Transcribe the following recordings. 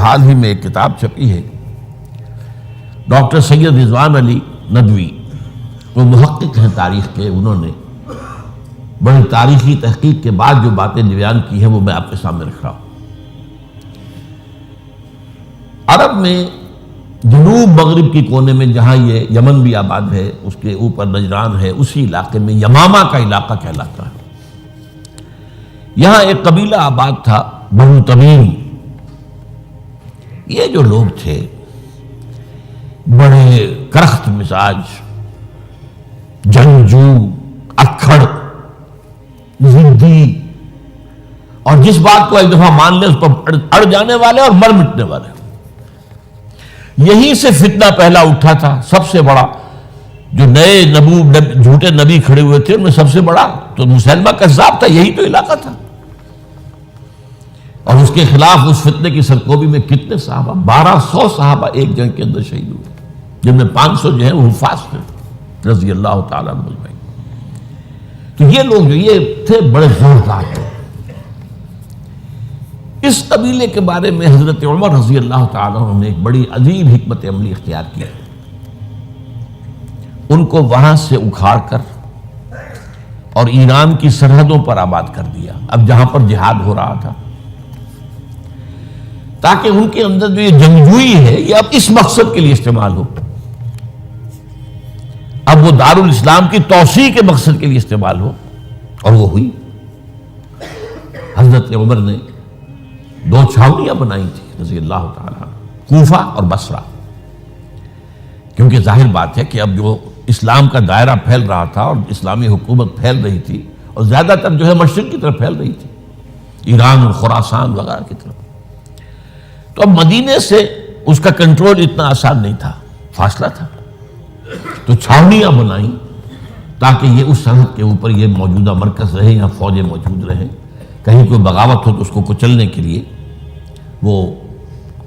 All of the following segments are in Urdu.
حال ہی میں ایک کتاب چھپی ہے، ڈاکٹر سید رضوان علی ندوی، وہ محقق ہیں تاریخ کے، انہوں نے بڑی تاریخی تحقیق کے بعد جو باتیں بیان کی ہیں وہ میں آپ کے سامنے رکھ رہا ہوں۔ عرب میں جنوب مغرب کی کونے میں، جہاں یہ یمن بھی آباد ہے، اس کے اوپر نجران ہے، اسی علاقے میں یمامہ کا علاقہ کہلاتا ہے۔ یہاں ایک قبیلہ آباد تھا، بنو تمیم۔ یہ جو لوگ تھے بڑے کرخت مزاج، جنگجو، اکھڑ، ضدی، اور جس بات کو ایک دفعہ مان لے اس پر اڑ جانے والے اور مر مٹنے والے۔ یہیں سے فتنہ پہلا اٹھا تھا۔ سب سے بڑا جو نئے جھوٹے نبی کھڑے ہوئے تھے ان میں سب سے بڑا تو مسلمہ کذاب تھا، یہی تو علاقہ تھا۔ اور اس کے خلاف اس فتنے کی سرکوبی میں کتنے صحابہ، 1200 صحابہ ایک جنگ کے اندر شہید ہوئے، جن میں 500 جو ہیں وہ حفاظ تھے رضی اللہ تعالیٰ عنہ اجمعین۔ تو یہ لوگ جو یہ تھے بڑے زوردار تھے۔ اس قبیلے کے بارے میں حضرت عمر رضی اللہ تعالیٰ عنہ نے ایک بڑی عجیب حکمت عملی اختیار کی۔ ان کو وہاں سے اکھاڑ کر اور ایران کی سرحدوں پر آباد کر دیا، اب جہاں پر جہاد ہو رہا تھا، تاکہ ان کے اندر جو یہ جنگجوئی ہے یہ اب اس مقصد کے لیے استعمال ہو، اب وہ دارالاسلام کی توسیع کے مقصد کے لیے استعمال ہو، اور وہ ہوئی۔ حضرت عمر نے 2 چھاؤنیاں بنائی تھی رضی اللہ تعالیٰ، کوفہ اور بصرہ، کیونکہ ظاہر بات ہے کہ اب جو اسلام کا دائرہ پھیل رہا تھا اور اسلامی حکومت پھیل رہی تھی، اور زیادہ تر جو ہے مشرق کی طرف پھیل رہی تھی، ایران اور خراسان وغیرہ کی طرف، تو اب مدینے سے اس کا کنٹرول اتنا آسان نہیں تھا، فاصلہ تھا، تو چھاؤنیاں بنائیں تاکہ یہ اس سرحد کے اوپر یہ موجودہ مرکز رہے یا فوجیں موجود رہیں، کہیں کوئی بغاوت ہو تو اس کو کچلنے کے لیے وہ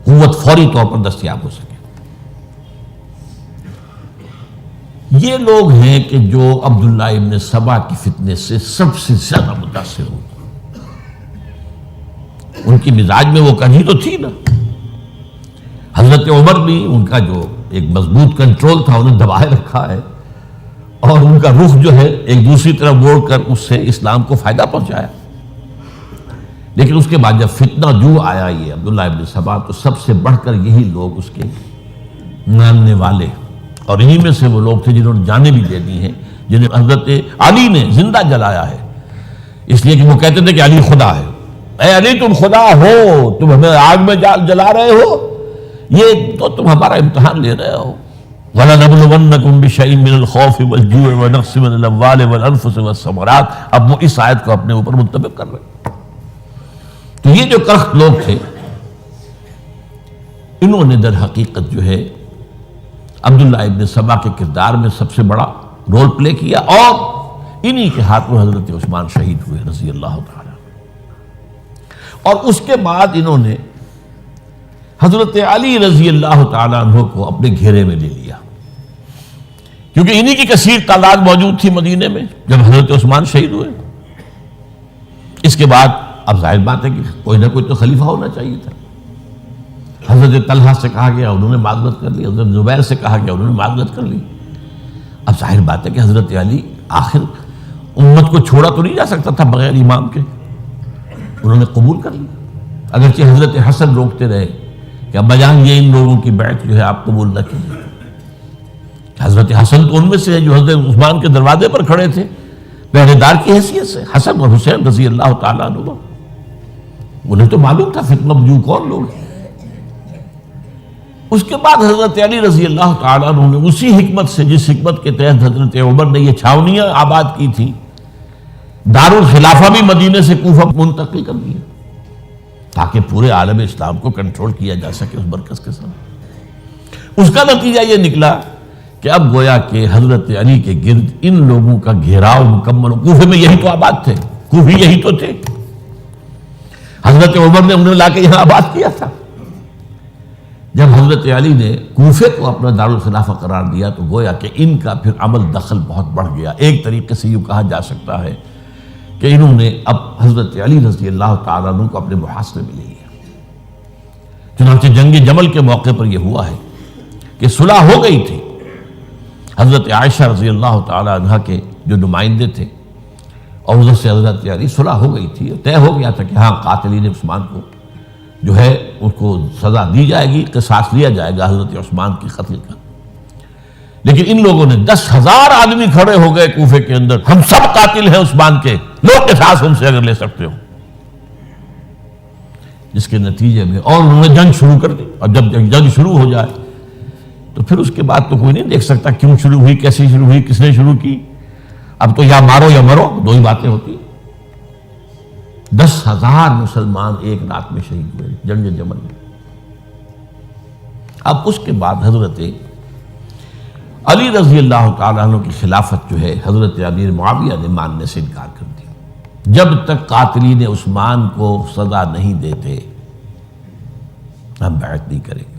قوت فوری طور پر دستیاب ہو سکے۔ یہ لوگ ہیں کہ جو عبداللہ ابن سبا کی فتنے سے سب سے زیادہ متاثر ہوئے۔ ان کی مزاج میں وہ کمی تو تھی نا۔ حضرت عمر بھی ان کا جو ایک مضبوط کنٹرول تھا انہیں دبائے رکھا ہے، اور ان کا رخ جو ہے ایک دوسری طرف موڑ کر اس سے اسلام کو فائدہ پہنچایا۔ لیکن اس کے بعد جب فتنہ جو آیا یہ عبداللہ ابن سبا، تو سب سے بڑھ کر یہی لوگ اس کے ماننے والے، اور انہی میں سے وہ لوگ تھے جنہوں نے جانیں بھی دے دی ہیں، جنہیں حضرت علی نے زندہ جلایا ہے، اس لیے کہ وہ کہتے تھے کہ علی خدا ہے۔ اے علی تم خدا ہو، تم ہمیں آگ میں جلا رہے ہو، یہ تو تم ہمارا امتحان لے رہے ہو۔ وَلَنَبْلُوَنَّكُمْ بِشَيْءٍ مِّنَ الْخَوْفِ وَالْجُوعِ وَنَقْصٍ مِّنَ الْأَمْوَالِ وَالْأَنفُسِ وَالثَّمَرَاتِ۔ اب وہ اس آیت کو اپنے اوپر منطبق کر رہے ہیں۔ تو یہ جو کرخت لوگ تھے، انہوں نے در حقیقت جو ہے عبداللہ ابن سبا کے کردار میں سب سے بڑا رول پلے کیا، اور انہی کے ہاتھوں حضرت عثمان شہید ہوئے رضی اللہ تعالیٰ۔ اور اس کے بعد انہوں نے حضرت علی رضی اللہ تعالیٰ عنہ کو اپنے گھیرے میں لے لیا، کیونکہ انہی کی کثیر تعداد موجود تھی مدینے میں جب حضرت عثمان شہید ہوئے۔ اس کے بعد اب ظاہر بات ہے کہ کوئی نہ کوئی تو خلیفہ ہونا چاہیے تھا۔ حضرت طلحہ سے کہا گیا، انہوں نے معذرت کر لی، حضرت زبیر سے کہا گیا، انہوں نے معذرت کر لی۔ اب ظاہر بات ہے کہ حضرت علی آخر امت کو چھوڑا تو نہیں جا سکتا تھا بغیر امام کے، انہوں نے قبول کر لیا، اگرچہ حضرت حسن روکتے رہے کہ ابا جان یہ ان لوگوں کی بیعت جو ہے آپ قبول نہ کیجیے۔ حضرت حسن تو ان میں سے ہیں جو حضرت عثمان کے دروازے پر کھڑے تھے پہرے دار کی حیثیت سے، حسن اور حسین رضی اللہ تعالیٰ عنہ، انہیں تو معلوم تھا فتنہ جو کون لوگ ہیں۔ اس کے بعد حضرت علی رضی اللہ تعالیٰ عنہ نے اسی حکمت سے، جس حکمت کے تحت حضرت عمر نے یہ چھاونیاں آباد کی تھی، دارالخلافہ بھی مدینے سے کوفہ منتقل کر دیا تاکہ پورے عالم اسلام کو کنٹرول کیا جا سکے اس مرکز کے ساتھ۔ اس کا نتیجہ یہ نکلا کہ اب گویا کہ حضرت علی کے گرد ان لوگوں کا گھیراؤ مکمل، کوفے میں یہی تو آباد تھے، کوفی یہی تو تھے، حضرت عمر نے انہیں لا کے یہاں آباد کیا تھا۔ جب حضرت علی نے کوفے کو اپنا دارالخلافہ قرار دیا تو گویا کہ ان کا پھر عمل دخل بہت بڑھ گیا۔ ایک طریقے سے یوں کہا جا سکتا ہے کہ انہوں نے اب حضرت علی رضی اللہ تعالیٰ عنہ کو اپنے محاصرے میں لے لیا، چنانچہ جنگ جمل کے موقع پر یہ ہوا ہے کہ صلح ہو گئی تھی. حضرت عائشہ رضی اللہ تعالی عنہ کے جو نمائندے تھے اور ادھر سے حضرت علی، صلح ہو گئی تھی، طے ہو گیا تھا کہ ہاں قاتلین عثمان کو جو ہے اس کو سزا دی جائے گی، قصاص لیا جائے گا حضرت عثمان کے قتل کا. لیکن ان لوگوں نے 10,000 آدمی کھڑے ہو گئے کوفے کے اندر، ہم سب قاتل ہیں عثمان کے، لوگ قصاص ہم سے اگر لے سکتے ہو. جس کے نتیجے میں اور انہوں نے جنگ شروع کر دی. اور جب جنگ شروع ہو جائے تو پھر اس کے بعد تو کوئی نہیں دیکھ سکتا کیوں شروع ہوئی، کیسے شروع ہوئی، کس نے شروع کی. اب تو یا مارو یا مرو، دو ہی باتیں ہوتی. 10,000 مسلمان ایک رات میں شہید ہوئے جنگ جمل میں. اب اس کے بعد حضرت علی رضی اللہ تعالیٰ عنہ کی خلافت جو ہے حضرت امیر معاویہ نے ماننے سے انکار کر دیا. جب تک قاتلین عثمان کو سزا نہیں دیتے ہم بیعت نہیں کریں گے.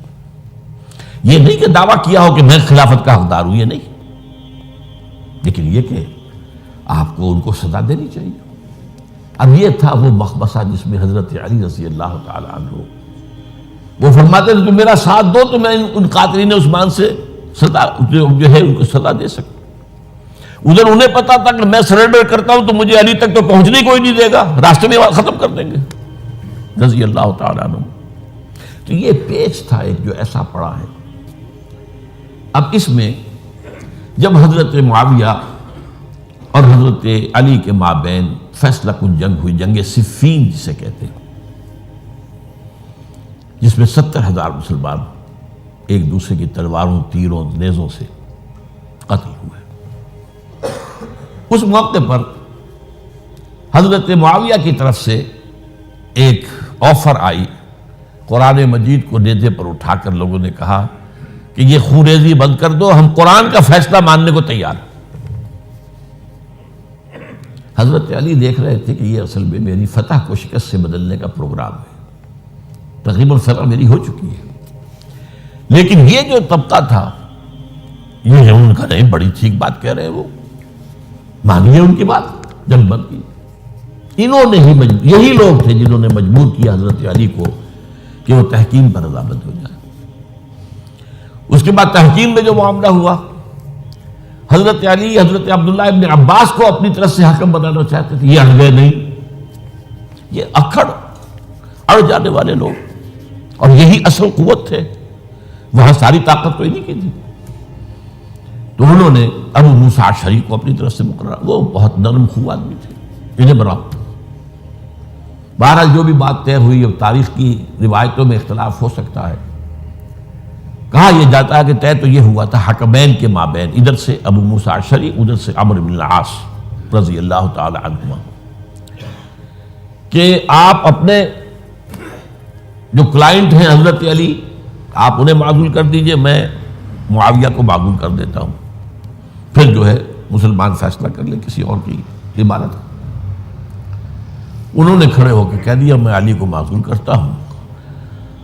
یہ نہیں کہ دعویٰ کیا ہو کہ میں خلافت کا حقدار ہوں، یہ نہیں، لیکن یہ کہ آپ کو ان کو سزا دینی چاہیے. اب یہ تھا وہ مخمصہ جس میں حضرت علی رضی اللہ تعالی عنہ وہ فرماتے تھے تو میرا ساتھ دو تو میں ان قاتلین عثمان سے سزا جو ہے ان کو سزا دے سکتا. ادھر انہیں پتا تھا کہ میں سرنڈر کرتا ہوں تو مجھے علی تک تو پہنچنے کوئی نہیں دے گا، راستے میں ختم کر دیں گے رضی اللہ تعالیٰ عنہ. تو یہ پیچ تھا ایک جو ایسا پڑا ہے. اب اس میں جب حضرت معاویہ اور حضرت علی کے مابین فیصلہ کن جنگ ہوئی، جنگ صفین جسے کہتے ہیں، جس میں 70,000 مسلمان ایک دوسرے کی تلواروں، تیروں، نیزوں سے قتل ہوئے. اس موقع پر حضرت معاویہ کی طرف سے ایک آفر آئی. قرآن مجید کو نیزے پر اٹھا کر لوگوں نے کہا کہ یہ خونریزی بند کر دو، ہم قرآن کا فیصلہ ماننے کو تیار. حضرت علی دیکھ رہے تھے کہ یہ اصل میں میری فتح کو شکست سے بدلنے کا پروگرام ہے. تقریباً فتح میری ہو چکی ہے، لیکن یہ جو طبقہ تھا یہ ان کا نہیں، بڑی ٹھیک بات کہہ رہے ہیں، وہ مانیے ان کی بات، جنگ بند کی. انہوں نے ہی یہی لوگ تھے جنہوں نے مجبور کیا حضرت علی کو کہ وہ تحکیم پر رضامند ہو جائے. اس کے بعد تحکیم میں جو معاملہ ہوا، حضرت علی حضرت عبداللہ ابن عباس کو اپنی طرف سے حاکم بنانا چاہتے تھے، یہ اڑ گئے نہیں. یہ اڑ جانے والے لوگ، اور یہی اصل قوت تھے، وہاں ساری طاقت تو انہی کی تھی. تو انہوں نے ابو موسیٰ اشعری کو اپنی طرف سے مقررہ، وہ بہت نرم خو آدمی تھے، انہیں بنا. بہرحال جو بھی بات طے ہوئی، اب تاریخ کی روایتوں میں اختلاف ہو سکتا ہے. کہا یہ جاتا ہے کہ طے تو یہ ہوا تھا حکمین کے مابین، ادھر سے ابو موسیٰ اشعری، ادھر سے عمرو بن العاص رضی اللہ تعالی عنہما، کہ آپ اپنے جو کلائنٹ ہیں حضرت علی آپ انہیں معزول کر دیجئے، میں معاویہ کو معزول کر دیتا ہوں، پھر جو ہے مسلمان فیصلہ کر لیں کسی اور کی عبادت. انہوں نے کھڑے ہو کے کہہ دیا میں علی کو معزول کرتا ہوں،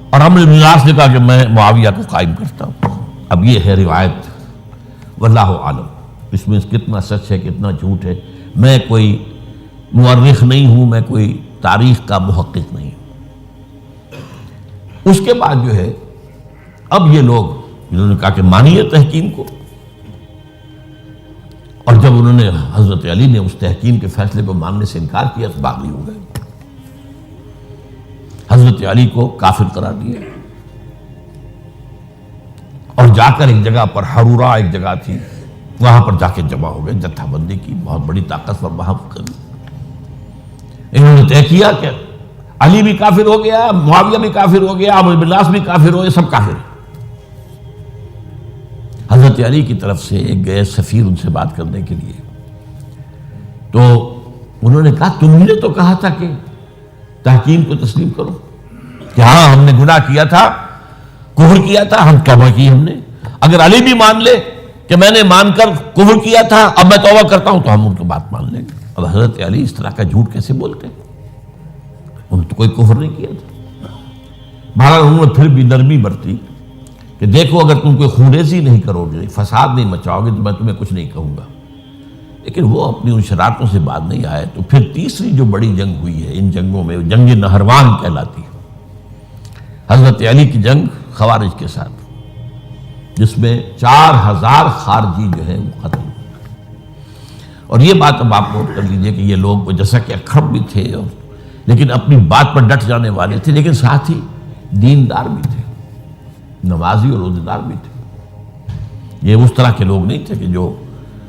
اور عمرو بن العاص نے کہا کہ میں معاویہ کو قائم کرتا ہوں. اب یہ ہے روایت، واللہ عالم اس میں کتنا سچ ہے کتنا جھوٹ ہے. میں کوئی مورخ نہیں ہوں، میں کوئی تاریخ کا محقق نہیں ہوں. اس کے بعد جو ہے اب یہ لوگ جنہوں نے کہا کہ مانیے تحکیم کو، اور جب انہوں نے حضرت علی نے اس تحکیم کے فیصلے کو ماننے سے انکار کیا تو باغی ہو گئے، حضرت علی کو کافر قرار دیا، اور جا کر ایک جگہ پر حرورہ ایک جگہ تھی وہاں پر جا کے جمع ہو گئے، جتھا بندی کی، بہت بڑی طاقت پر وہاں کر. انہوں نے طے کیا کہ علی بھی کافر ہو گیا، معاویہ بھی کافر ہو گیا، عمرو بن العاص بھی کافر ہو گئے، سب کافر ہیں. حضرت علی کی طرف سے ایک گئے سفیر ان سے بات کرنے کے لیے، تو انہوں نے کہا تم نے تو کہا تھا کہ تحکیم کو تسلیم کرو، کہ ہاں ہم نے گناہ کیا تھا، کفر کیا تھا، ہم توبہ کی ہم نے. اگر علی بھی مان لے کہ میں نے مان کر کفر کیا تھا اب میں توبہ کرتا ہوں تو ہم ان کی بات مان لیں گے. اب حضرت علی اس طرح کا جھوٹ کیسے بولتے، انہوں نے تو کوئی کفر نہیں کیا تھا. بہرحال انہوں نے پھر بھی نرمی برتی کہ دیکھو اگر تم کوئی خونریزی نہیں کرو گے، فساد نہیں مچاؤ گے تو میں تمہیں کچھ نہیں کہوں گا. لیکن وہ اپنی ان شرارتوں سے بعد نہیں آئے. تو پھر تیسری جو بڑی جنگ ہوئی ہے ان جنگوں میں، جنگ نہروان کہلاتی ہے، حضرت علی کی جنگ خوارج کے ساتھ، جس میں 4000 خارجی جو ہے وہ قتل ہوئے۔ اور یہ بات اب آپ نوٹ کر لیجئے کہ یہ لوگ جیسا کہ اکھڑ بھی تھے لیکن اپنی بات پر ڈٹ جانے والے تھے، لیکن ساتھ ہی دیندار بھی تھے، نمازی اور روزہ دار بھی تھے۔ یہ اس طرح کے لوگ نہیں تھے کہ جو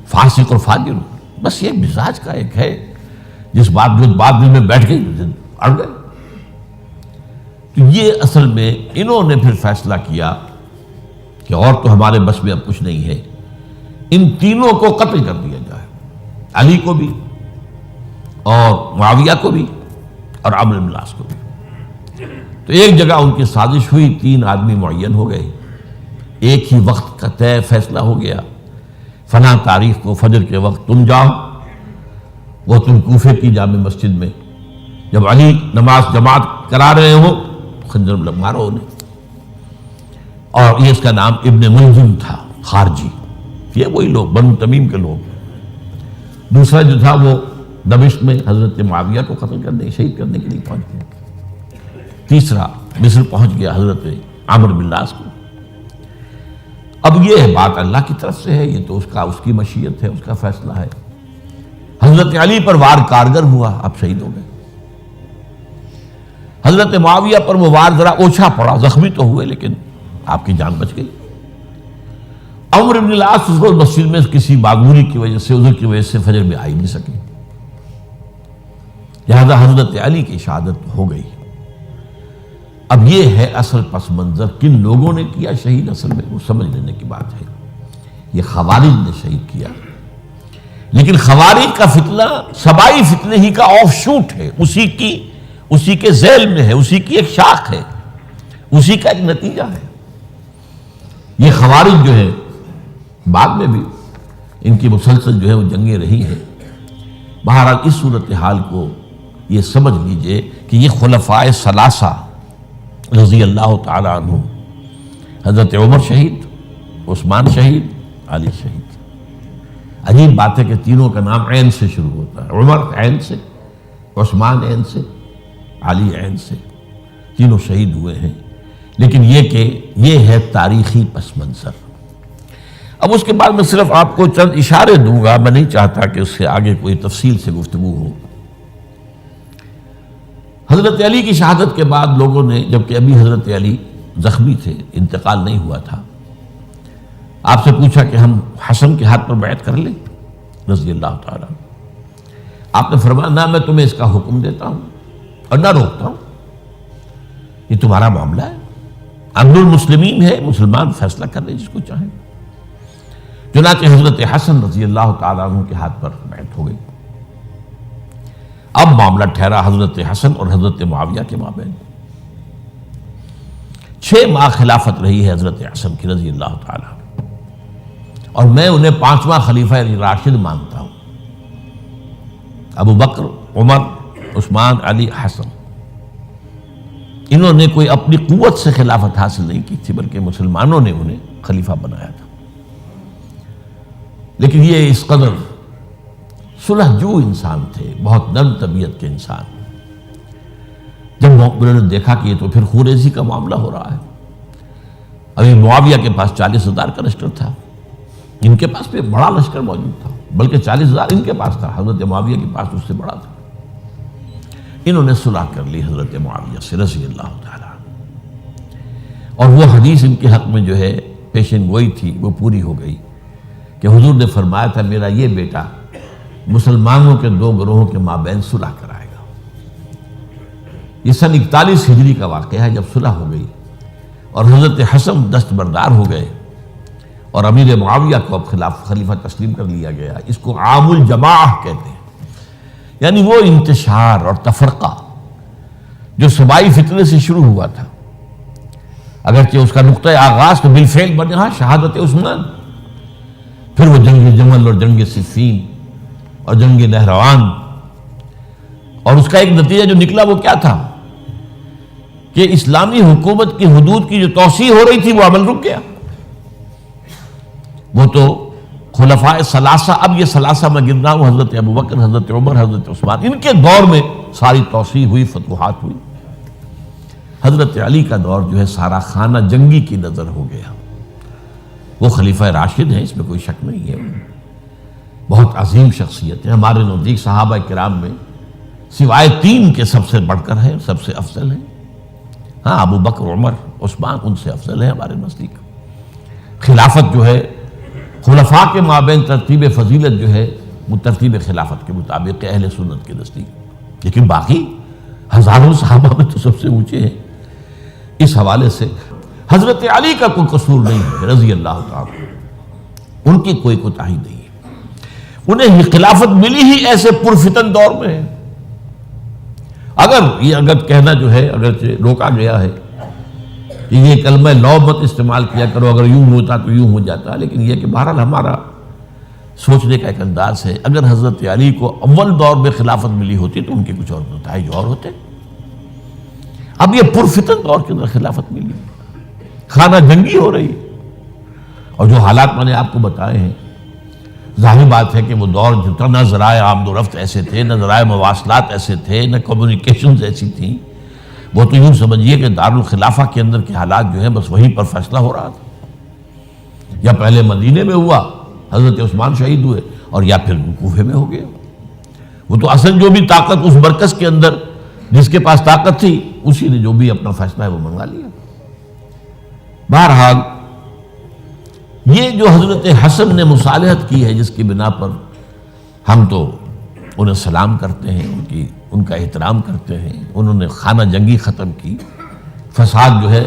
فاسق اور فاجر ہو، بس یہ مزاج کا ایک ہے جس بات دل میں بیٹھ گئی اڑ گئے۔ تو یہ اصل میں انہوں نے پھر فیصلہ کیا کہ اور تو ہمارے بس میں اب کچھ نہیں ہے، ان تینوں کو قتل کر دیا جائے، علی کو بھی اور معاویہ کو بھی اور عمرو بن العاص کو بھی۔ تو ایک جگہ ان کی سازش ہوئی، 3 آدمی معین ہو گئے، ایک ہی وقت کا طے فیصلہ ہو گیا، فلاں تاریخ کو فجر کے وقت تم جاؤ، وہ تم کوفے کی جامع مسجد میں، جب علی نماز جماعت کرا رہے ہو خنجر مارو انہیں۔ اور یہ اس کا نام ابن ملجم تھا، خارجی، یہ وہی لوگ بنو تمیم کے لوگ۔ دوسرا جو تھا وہ دمشق میں حضرت معاویہ کو قتل کرنے شہید کرنے کے لیے پہنچ گیا۔ تیسرا مصر پہنچ گیا حضرت عمرو بن العاص کو۔ اب یہ بات اللہ کی طرف سے ہے، یہ تو اس کی مشیت ہے، اس کا فیصلہ ہے۔ حضرت علی پر وار کارگر ہوا، اب شہید ہو گئے۔ حضرت معاویہ پر وہ وار ذرا اوچھا پڑا، زخمی تو ہوئے لیکن آپ کی جان بچ گئی۔ عمرو بن العاص اس روز مسجد میں کسی معذوری کی وجہ سے، عذر کی وجہ سے فجر میں آ ہی نہیں سکے، لہذا حضرت علی کی شہادت ہو گئی۔ اب یہ ہے اصل پس منظر، کن لوگوں نے کیا شہید، اصل میں وہ سمجھ لینے کی بات ہے۔ یہ خوارج نے شہید کیا، لیکن خوارج کا فتنہ سبائی فتنے ہی کا آف شوٹ ہے، اسی کے ذیل میں ہے، اسی کی ایک شاخ ہے، اسی کا ایک نتیجہ ہے۔ یہ خوارج جو ہے بعد میں بھی ان کی مسلسل جو ہے وہ جنگیں رہی ہیں۔ بہرحال اس صورتحال کو یہ سمجھ لیجئے کہ یہ خلفائے ثلاثہ رضی اللہ تعالی عنہ، حضرت عمر شہید، عثمان شہید، علی شہید۔ عجیب بات ہے کہ تینوں کا نام عین سے شروع ہوتا ہے، عمر عین سے، عثمان عین سے، علی عین سے، تینوں شہید ہوئے ہیں۔ لیکن یہ کہ یہ ہے تاریخی پس منظر۔ اب اس کے بعد میں صرف آپ کو چند اشارے دوں گا، میں نہیں چاہتا کہ اس سے آگے کوئی تفصیل سے گفتگو ہو۔ حضرت علی کی شہادت کے بعد لوگوں نے، جبکہ ابھی حضرت علی زخمی تھے، انتقال نہیں ہوا تھا، آپ سے پوچھا کہ ہم حسن کے ہاتھ پر بیعت کر لیں رضی اللہ تعالیٰ۔ آپ نے فرمایا نہ میں تمہیں اس کا حکم دیتا ہوں اور نہ روکتا ہوں، یہ تمہارا معاملہ ہے، امر المسلمین ہے، مسلمان فیصلہ کر لیں جس کو چاہیں۔ چنانچہ حضرت حسن رضی اللہ تعالیٰ عنہ کے ہاتھ پر بیعت ہو گئی۔ اب معاملہ ٹھہرا حضرت حسن اور حضرت معاویہ کے مابین۔ 6 ماہ خلافت رہی ہے حضرت حسن کی رضی اللہ تعالیٰ، اور میں انہیں 5واں خلیفہ راشد مانتا ہوں۔ ابو بکر، عمر، عثمان، علی، حسن، انہوں نے کوئی اپنی قوت سے خلافت حاصل نہیں کی تھی، بلکہ مسلمانوں نے انہیں خلیفہ بنایا تھا۔ لیکن یہ اس قدر صلح جو انسان تھے، بہت نرم طبیعت کے انسان، جب انہوں نے دیکھا کہ یہ تو پھر خوریزی کا معاملہ ہو رہا ہے، ابھی معاویہ کے پاس 40,000 کا لشکر تھا، ان کے پاس بھی بڑا لشکر موجود تھا، بلکہ 40,000 ان کے پاس تھا، حضرت معاویہ کے پاس اس سے بڑا تھا۔ انہوں نے صلح کر لی حضرت معاویہ سے رضی اللہ تعالیٰ، اور وہ حدیث ان کے حق میں جو ہے پیشن گوئی تھی وہ پوری ہو گئی کہ حضور نے فرمایا تھا میرا یہ بیٹا مسلمانوں کے 2 گروہوں کے مابین صلح کرائے گا۔ یہ سن 41 ہجری کا واقعہ ہے جب صلح ہو گئی اور حضرت حسن دستبردار ہو گئے اور امیر معاویہ کو اب خلیفہ تسلیم کر لیا گیا۔ اس کو عام الجماعہ کہتے ہیں، یعنی وہ انتشار اور تفرقہ جو صوبائی فتنے سے شروع ہوا تھا، اگرچہ اس کا نقطہ آغاز تو بالفعل بنا شہادت عثمان، پھر وہ جنگ جمل اور جنگ صفین اور جنگ نہروان، اور اس کا ایک نتیجہ جو نکلا وہ کیا تھا کہ اسلامی حکومت کی حدود کی جو توسیع ہو رہی تھی وہ عمل رک گیا۔ وہ تو خلفائے ثلاثہ، اب یہ ثلاثہ میں گن رہا ہوں، حضرت ابوبکر، حضرت عمر، حضرت عثمان، ان کے دور میں ساری توسیع ہوئی، فتوحات ہوئی۔ حضرت علی کا دور جو ہے سارا خانہ جنگی کی نظر ہو گیا. وہ خلیفہ راشد ہیں، اس میں کوئی شک نہیں ہے، بہت عظیم شخصیت ہے، ہمارے نزدیک صحابہ کرام میں سوائے 3 کے سب سے بڑھ کر ہیں، سب سے افضل ہیں. ہاں، ابو بکر، عمر، عثمان ان سے افضل ہیں ہمارے نزدیک. خلافت جو ہے خلفاء کے مابین ترتیب فضیلت جو ہے وہ ترتیب خلافت کے مطابق اہل سنت کے نزدیک، لیکن باقی ہزاروں صحابہ میں تو سب سے اونچے ہیں. اس حوالے سے حضرت علی کا کوئی قصور نہیں ہے رضی اللہ تعالی، ان کی کوئی کوتاہی نہیں ہے. انہیں خلافت ملی ہی ایسے پرفتن دور میں ہے. اگر کہنا جو ہے اگرچہ روکا گیا ہے کہ یہ کلمہ لو مت استعمال کیا کرو، اگر یوں ہوتا تو یوں ہو جاتا، لیکن یہ کہ بہرحال ہمارا سوچنے کا ایک انداز ہے. اگر حضرت علی کو اول دور میں خلافت ملی ہوتی تو ان کے کچھ اور نتائج اور ہوتے. اب یہ پرفتن دور کے اندر خلافت ملی، خانہ جنگی ہو رہی، اور جو حالات میں نے آپ کو بتائے ہیں، ظاہر بات ہے کہ وہ دور جو نہ ذرائع آمد و رفت ایسے تھے، نہ ذرائع مواصلات ایسے تھے، نہ کمیونیکیشنز ایسی تھیں. وہ تو یوں سمجھیے کہ دارالخلافہ کے اندر کے حالات جو ہیں بس وہیں پر فیصلہ ہو رہا تھا. یا پہلے مدینے میں ہوا، حضرت عثمان شہید ہوئے، اور یا پھر کوفے میں ہو گیا. وہ تو اصل جو بھی طاقت اس مرکز کے اندر جس کے پاس طاقت تھی، اسی نے جو بھی اپنا فیصلہ ہے وہ منگوا لیا. بہرحال یہ جو حضرت حسن نے مصالحت کی ہے، جس کی بنا پر ہم تو انہیں سلام کرتے ہیں، ان کا احترام کرتے ہیں. انہوں نے خانہ جنگی ختم کی، فساد جو ہے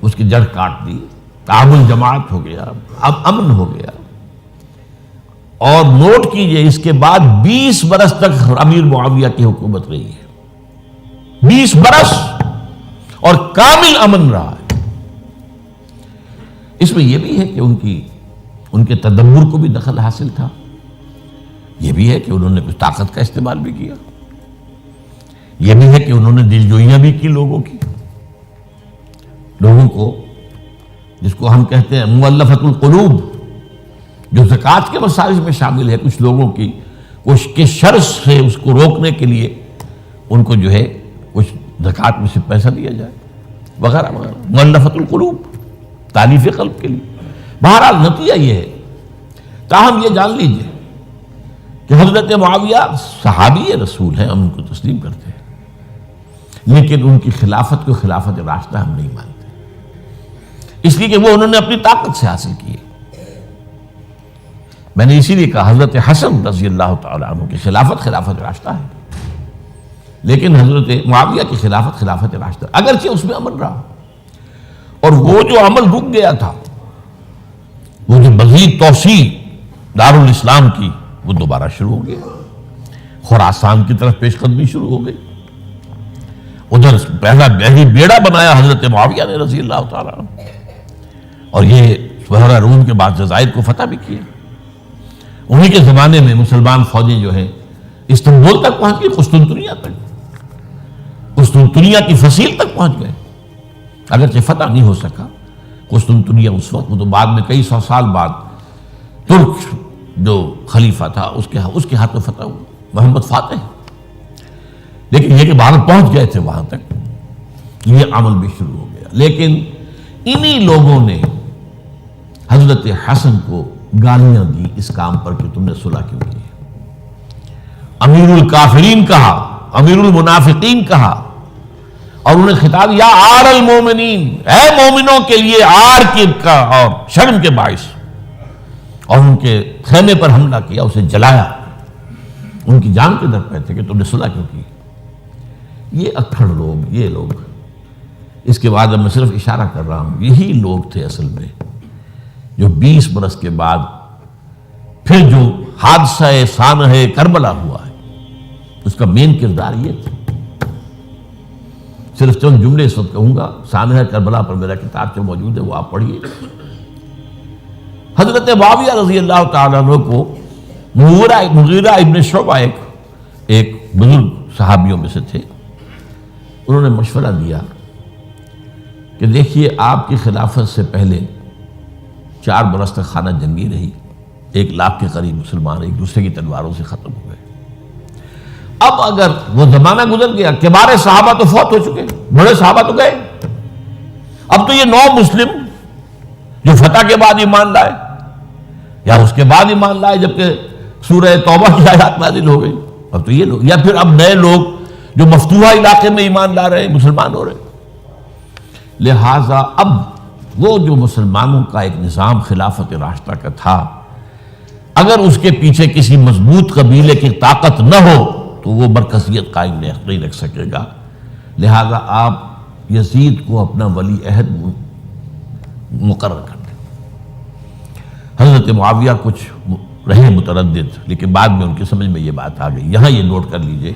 اس کی جڑ کاٹ دی، تعامل جماعت ہو گیا، اب امن ہو گیا. اور نوٹ کیجئے اس کے بعد 20 برس تک امیر معاویہ کی حکومت رہی ہے. 20 برس اور کامل امن رہا ہے. اس میں یہ بھی ہے کہ ان کے تدبر کو بھی دخل حاصل تھا. یہ بھی ہے کہ انہوں نے کچھ طاقت کا استعمال بھی کیا. یہ بھی ہے کہ انہوں نے دلجوئیاں بھی کی لوگوں کو، جس کو ہم کہتے ہیں مؤلفۃ القلوب، جو زکوٰۃ کے مسائل میں شامل ہے. کچھ لوگوں کی کے شر سے اس کو روکنے کے لیے ان کو جو ہے کچھ زکوٰۃ میں سے پیسہ دیا جائے وغیرہ وغیرہ، مؤلفۃ القلوب، تالیف قلب کے لیے. بہرحال نتیجہ یہ ہے. تاہم یہ جان لیجئے کہ حضرت معاویہ صحابی رسول ہیں، ہم ان کو تسلیم کرتے ہیں، لیکن ان کی خلافت کو خلافت راشدہ ہم نہیں مانتے، اس لیے کہ وہ انہوں نے اپنی طاقت سے حاصل کی ہے. میں نے اسی لیے کہا حضرت حسن رضی اللہ تعالیٰ عنہ کی خلافت راشدہ ہے، لیکن حضرت معاویہ کی خلافت راشدہ، اگرچہ اس میں امن رہا، اور وہ جو عمل رک گیا تھا، وہ جو مزید توسیع دارالاسلام کی، وہ دوبارہ شروع ہو گیا. خراسان کی طرف پیش قدمی شروع ہو گئی. ادھر پہلا بیڑا بنایا حضرت معاویہ نے رضی اللہ تعالیٰ عنہ، اور یہ بحیرہ روم کے بعد جزائر کو فتح بھی کیا. انہی کے زمانے میں مسلمان فوجیں جو ہیں استنبول تک پہنچ گئی، قسطنطنیہ کی فصیل تک پہنچ گئے. اگرچہ فتح نہیں ہو سکا قسطنطنیہ اس وقت، وہ تو بعد میں کئی 100 سال بعد ترک جو خلیفہ تھا اس کے ہاتھ میں فتح ہوا، محمد فاتح. لیکن یہ کہ باہر پہنچ گئے تھے وہاں تک، یہ عمل بھی شروع ہو گیا. لیکن انہی لوگوں نے حضرت حسن کو گالیاں دی اس کام پر کہ تم نے صلح کیوں کی. امیر الکافرین کہا، امیر المنافقین کہا، اور انہیں خطاب یا آر المومنین، اے مومنوں کے لیے آر کی کا اور شرم کے باعث، اور ان کے خیمے پر حملہ کیا، اسے جلایا. ان کی جان کے در پہ تھے کہ تم نے صلح کیوں کی. یہ اکھڑ لوگ، یہ لوگ، اس کے بعد اب میں صرف اشارہ کر رہا ہوں، یہی لوگ تھے اصل میں جو 20 برس کے بعد پھر جو حادثہ سانحہ کربلا ہوا ہے اس کا مین کردار یہ تھا. صرف چند جملے اس وقت کہوں گا. سانحہ کربلا پر میرا کتاب جو موجود ہے وہ آپ پڑھیے. حضرت معاویہ رضی اللہ تعالیٰ عنہ کو مغیرہ ابن شعبہ ایک بزرگ صحابیوں میں سے تھے، انہوں نے مشورہ دیا کہ دیکھیے آپ کی خلافت سے پہلے 4 برس تک خانہ جنگی رہی، 1 لاکھ کے قریب مسلمان ایک دوسرے کی تلواروں سے ختم ہو گئے. اب اگر وہ زمانہ گزر گیا، کبار صحابہ تو فوت ہو چکے، بڑے صحابہ تو گئے، اب تو یہ نو مسلم جو فتح کے بعد ایمان لائے یا اس کے بعد ایمان لائے جبکہ سورہ توبہ کی آیات نازل ہو گئی، اب تو یہ لوگ، یا پھر اب نئے لوگ جو مفتوحہ علاقے میں ایمان لا رہے ہیں، مسلمان ہو رہے ہیں۔ لہٰذا اب وہ جو مسلمانوں کا ایک نظام خلافت راشدہ کا تھا، اگر اس کے پیچھے کسی مضبوط قبیلے کی طاقت نہ ہو تو وہ مرکزیت قائم نہیں رکھ سکے گا۔ لہذا آپ یزید کو اپنا ولی عہد مقرر کر دیں۔ حضرت معاویہ کچھ رہے متردد، لیکن بعد میں ان کی سمجھ میں یہ بات آ گئی۔ یہاں یہ نوٹ کر لیجئے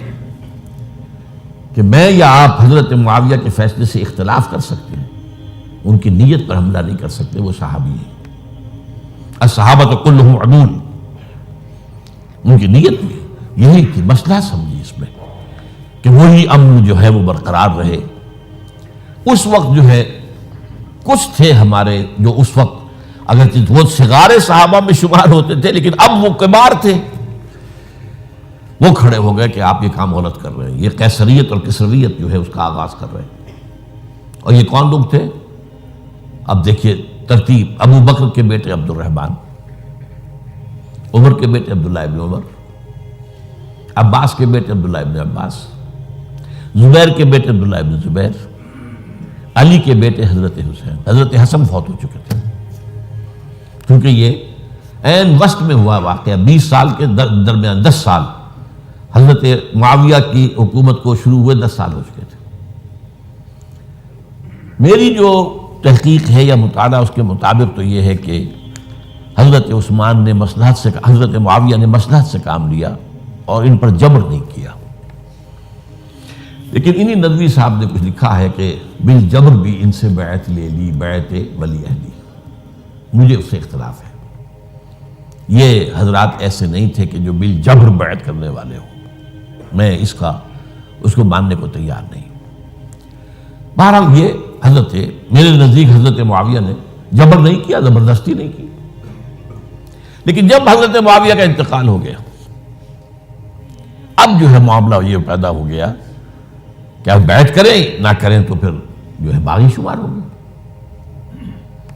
کہ میں یا آپ حضرت معاویہ کے فیصلے سے اختلاف کر سکتے ہیں، ان کی نیت پر حملہ نہیں کر سکتے، وہ صحابی ہیں۔ الصحابہ کلہم عدول، ان کی نیت بھی یہی تھی، مسئلہ سمجھی اس میں کہ وہی امن جو ہے وہ برقرار رہے۔ اس وقت جو ہے کچھ تھے ہمارے جو اس وقت اگرچہ وہ صغار صحابہ میں شمار ہوتے تھے، لیکن اب وہ کبار تھے، وہ کھڑے ہو گئے کہ آپ یہ کام غلط کر رہے ہیں، یہ قیصریت اور کسرویت جو ہے اس کا آغاز کر رہے ہیں۔ اور یہ کون لوگ تھے؟ اب دیکھیے ترتیب: ابو بکر کے بیٹے عبد الرحمن، عمر کے بیٹے عبداللہ ابن عمر، عباس کے بیٹے عبداللہ ابن عباس، زبیر کے بیٹے عبداللہ ابن زبیر، علی کے بیٹے حضرت حسین۔ حضرت حسن فوت ہو چکے تھے کیونکہ یہ عین وسط میں ہوا واقعہ، 20 سال کے درمیان 10 سال حضرت معاویہ کی حکومت کو شروع ہوئے 10 سال ہو چکے تھے۔ میری جو تحقیق ہے یا مطالعہ اس کے مطابق تو یہ ہے کہ حضرت عثمان نے مصلحت سے، حضرت معاویہ نے مصلحت سے کام لیا اور ان پر جبر نہیں کیا۔ لیکن انہی ندوی صاحب نے کچھ لکھا ہے کہ بالجبر بھی ان سے بیعت لے لی، بیعت ولی عہدی۔ مجھے اس سے اختلاف ہے، یہ حضرات ایسے نہیں تھے کہ جو بالجبر بیعت کرنے والے ہوں، میں اس کو ماننے کو تیار نہیں۔ بہرحال یہ حضرت، میرے نزدیک حضرت معاویہ نے جبر نہیں کیا، زبردستی نہیں کی، لیکن جب حضرت معاویہ کا انتقال ہو گیا، اب جو ہے معاملہ یہ پیدا ہو گیا کہ آپ بیعت کریں نہ کریں تو پھر جو ہے باغی شمار ہو گئے۔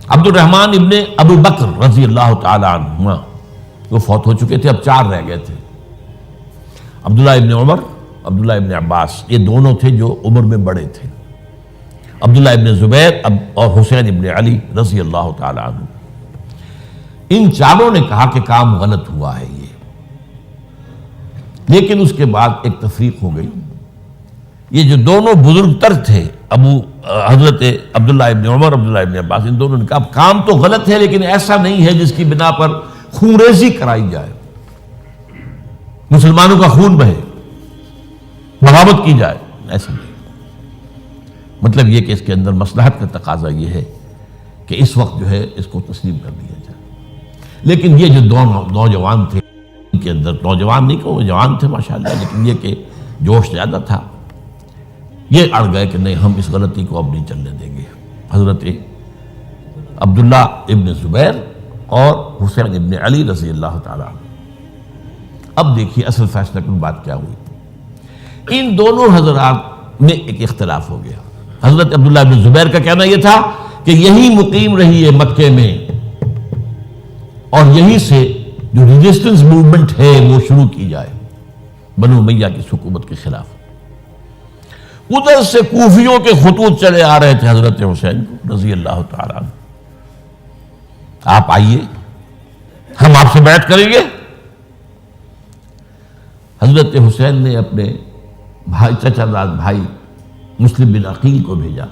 عبد الرحمن ابن ابو بکر رضی اللہ تعالی عنہما وہ فوت ہو چکے تھے، اب 4 رہ گئے تھے، عبداللہ ابن عمر، عبداللہ ابن عباس، یہ دونوں تھے جو عمر میں بڑے تھے، عبداللہ ابن زبیر اور حسین ابن علی رضی اللہ تعالی عنہ۔ ان چاروں نے کہا کہ کام غلط ہوا ہے یہ، لیکن اس کے بعد ایک تفریق ہو گئی۔ یہ جو دونوں بزرگ تر تھے، حضرت عبداللہ ابن عمر، عبداللہ ابن عباس، ان دونوں نے کہا کام تو غلط ہے لیکن ایسا نہیں ہے جس کی بنا پر خونریزی کرائی جائے، مسلمانوں کا خون بہے، بغاوت کی جائے، ایسا نہیں۔ مطلب یہ کہ اس کے اندر مصلحت کا تقاضا یہ ہے کہ اس وقت جو ہے اس کو تسلیم کر دیا جائے۔ لیکن یہ جو دو نوجوان تھے، ان کے اندر، نوجوان نہیں کہ وہ جوان تھے ماشاءاللہ، لیکن یہ کہ جوش زیادہ تھا، یہ اڑ گئے کہ نہیں، ہم اس غلطی کو اب نہیں چلنے دیں گے۔ حضرت عبداللہ ابن زبیر اور حسین ابن علی رضی اللہ تعالیٰ عنہ۔ اب دیکھیے اصل فیصلہ کن بات کیا ہوئی، ان دونوں حضرات میں ایک اختلاف ہو گیا۔ حضرت عبداللہ ابن زبیر کا کہنا یہ تھا کہ یہی مقیم رہی ہے مکے میں، اور یہیں سے جو ریزسٹنس موومنٹ ہے وہ شروع کی جائے بنو امیہ کی حکومت کے خلاف۔ ادھر سے کوفیوں کے خطوط چلے آ رہے تھے حضرت حسین رضی اللہ تعالیٰ عنہ، آپ آئیے، ہم آپ سے بیعت کریں گے۔ حضرت حسین نے اپنے بھائی، چچا داد بھائی مسلم بن عقیل کو بھیجا،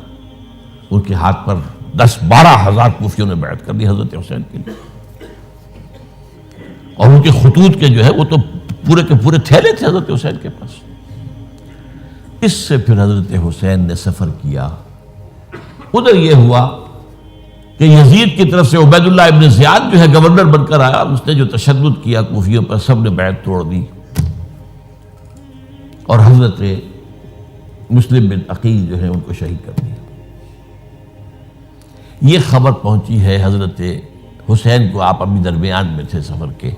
ان کے ہاتھ پر 10-12 ہزار کوفیوں نے بیعت کر دی حضرت حسین کے لیے، اور ان کے خطوط کے جو ہے وہ تو پورے کے پورے تھیلے تھے حضرت حسین کے پاس۔ اس سے پھر حضرت حسین نے سفر کیا، ادھر یہ ہوا کہ یزید کی طرف سے عبید اللہ ابن زیاد جو ہے گورنر بن کر آیا، اس نے جو تشدد کیا کوفیوں پر، سب نے بیعت توڑ دی، اور حضرت مسلم بن عقیل جو ہے ان کو شہید کر دیا۔ یہ خبر پہنچی ہے حضرت حسین کو، آپ ابھی درمیان میں تھے سفر کے،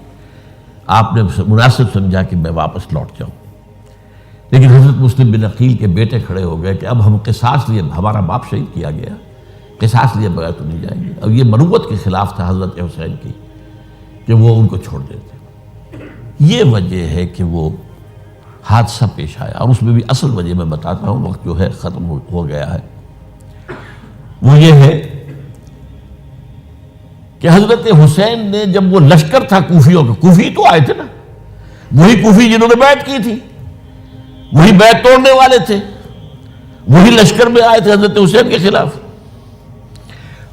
آپ نے مناسب سمجھا کہ میں واپس لوٹ جاؤں، لیکن حضرت مسلم بن عقیل کے بیٹے کھڑے ہو گئے کہ اب ہم قصاص لیے، ہمارا باپ شہید کیا گیا، قصاص لیے بغیر تو نہیں جائیں گے۔ اور یہ مروت کے خلاف تھا حضرت حسین کی کہ وہ ان کو چھوڑ دیتے۔ یہ وجہ ہے کہ وہ حادثہ پیش آیا، اور اس میں بھی اصل وجہ میں بتاتا ہوں، وقت جو ہے ختم ہو گیا ہے۔ وہ یہ ہے کہ حضرت حسین نے جب وہ لشکر تھا کوفیوں کا، کوفی تو آئے تھے نا، وہی کوفی جنہوں نے بیعت کی تھی، وہی بیعت توڑنے والے تھے، وہی لشکر میں آئے تھے حضرت حسین کے خلاف۔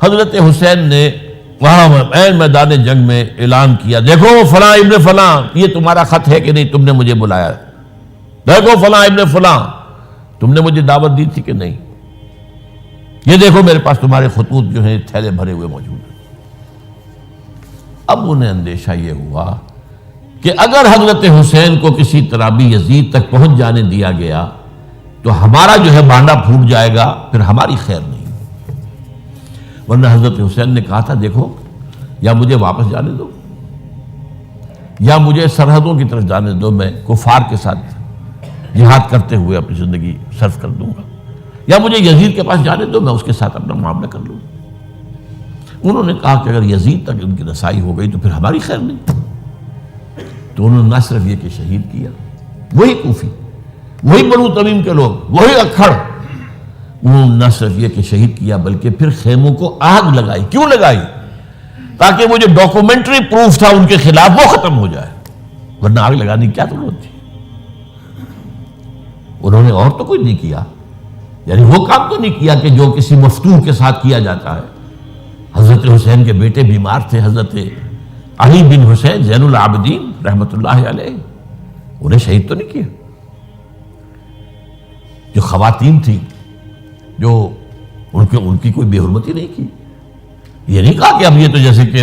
حضرت حسین نے وہاں عین میدان جنگ میں اعلان کیا، دیکھو فلاں ابن فلاں، یہ تمہارا خط ہے کہ نہیں، تم نے مجھے بلایا، دیکھو فلاں ابن فلاں، تم نے مجھے دعوت دی تھی کہ نہیں، یہ دیکھو میرے پاس تمہارے خطوط جو ہیں تھیلے بھرے ہوئے موجود ہیں۔ اب انہیں اندیشہ یہ ہوا کہ اگر حضرت حسین کو کسی طرح بھی یزید تک پہنچ جانے دیا گیا تو ہمارا جو ہے بانڈا پھوٹ جائے گا، پھر ہماری خیر نہیں۔ ورنہ حضرت حسین نے کہا تھا، دیکھو یا مجھے واپس جانے دو، یا مجھے سرحدوں کی طرف جانے دو، میں کفار کے ساتھ جہاد کرتے ہوئے اپنی زندگی صرف کر دوں گا، یا مجھے یزید کے پاس جانے دو، میں اس کے ساتھ اپنا معاملہ کر لوں۔ انہوں نے کہا کہ اگر یزید تک ان کی رسائی ہو گئی تو پھر ہماری خیر نہیں۔ تو انہوں نے نہ صرف یہ کہ شہید کیا، وہی کوفی، وہی بنو تمیم کے لوگ، وہی اکھڑ، انہوں نے نہ صرف یہ کہ شہید کیا بلکہ پھر خیموں کو آگ لگائی۔ کیوں لگائی؟ تاکہ وہ جو ڈاکومنٹری پروف تھا ان کے خلاف وہ ختم ہو جائے، ورنہ آگ لگانے کی کیا ضرورت تھی؟ انہوں نے اور تو کوئی نہیں کیا، یعنی وہ کام تو نہیں کیا کہ جو کسی مفتون کے ساتھ کیا جاتا ہے۔ حضرت حسین کے بیٹے بیمار تھے، حضرت علی بن حسین زین العابدین رحمۃ اللہ علیہ، انہیں شہید تو نہیں کیا۔ جو خواتین تھیں جو ان کی کوئی بے حرمتی نہیں کی، یہ نہیں کہا کہ اب یہ تو جیسے کہ